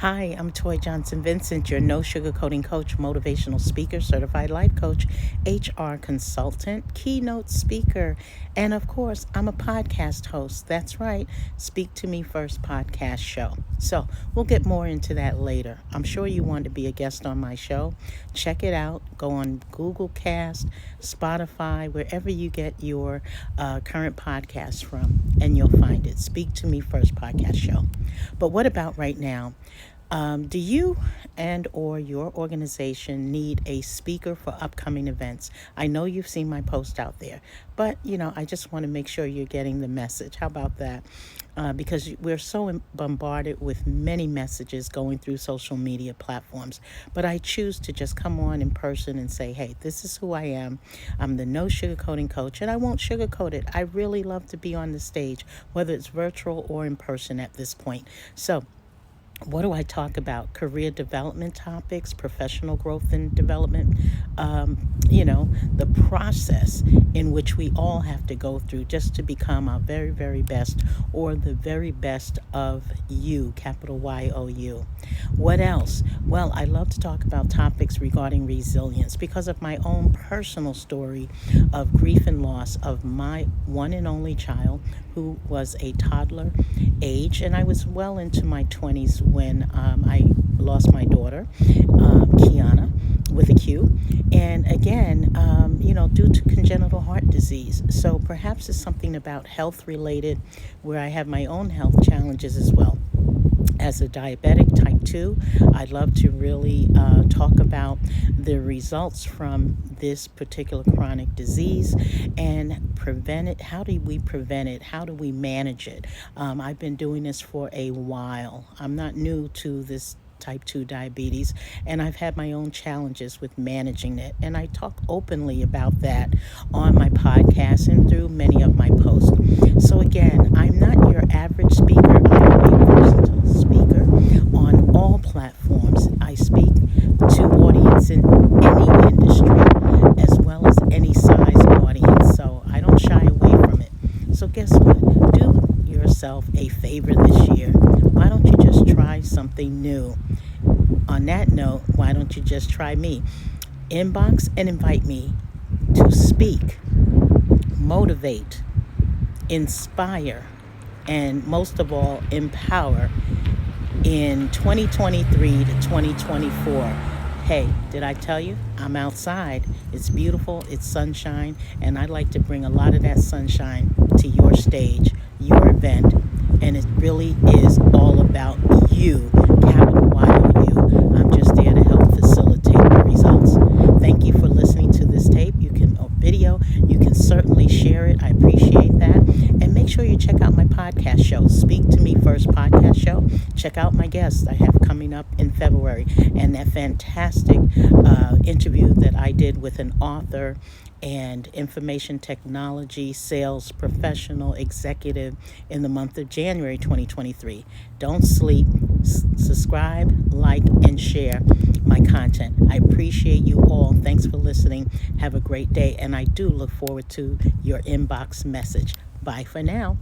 Hi, I'm Toy Johnson-Vincent, your no sugarcoating coach, motivational speaker, certified life coach, HR consultant, keynote speaker, and of course, I'm a podcast host. That's right, Speak to Me First podcast show. So we'll get more into that later. I'm sure you want to be a guest on my show. Check it out. Go on Google Cast, Spotify, wherever you get your current podcast from, and you'll find it. Speak to Me First podcast show. But what about right now? Do you and or your organization need a speaker for upcoming events? I know you've seen my post out there, but I just want to make sure you're getting the message. How about that? Because we're so bombarded with many messages going through social media platforms. But I choose to just come on in person and say, hey, this is who I am. I'm the no sugarcoating coach, and I won't sugarcoat it. I really love to be on the stage, whether it's virtual or in person at this point. So what do I talk about? Career development topics, professional growth and development, the process in which we all have to go through just to become our very, very best, or the very best of you, capital Y-O-U. What else? Well, I love to talk about topics regarding resilience because of my own personal story of grief and loss of my one and only child, who was a toddler age, and I was well into my 20s when I lost my daughter, Kiana, with a Q, and again, due to congenital heart disease. So perhaps it's something about health related, where I have my own health challenges as well. As a diabetic type 2, I'd love to really talk about the results from this particular chronic disease and prevent it. How do we prevent it? How do we manage it? I've been doing this for a while. I'm not new to this type 2 diabetes, and I've had my own challenges with managing it, and I talk openly about that on my podcast and through many of my posts. So again, I'm not your average speaker. I'm a versatile speaker on all platforms. I speak to audience in any industry as well as any size audience, so I don't shy away from it. So guess what? Do yourself a favor this year. Why don't you just try something new? On that note, why don't you just try me? Inbox and invite me to speak, motivate, inspire, and most of all, empower in 2023 to 2024. Hey, did I tell you? I'm outside. It's beautiful. It's sunshine. And I'd like to bring a lot of that sunshine to your stage, your event. And it really is all about you, capital Y-O-U. I'm just there to help facilitate the results. Thank you for listening to this tape. Video. You can certainly share it. I appreciate that. And make sure you check out my podcast show, Speak to Me First podcast show. Check out my guests I have coming up in February, and that fantastic interview that I did with an author and information technology sales professional executive in the month of January 2023. Don't sleep. Subscribe, like, and share my content. I appreciate you all. Thanks for listening. Have a great day, and I do look forward to your inbox message. Bye for now.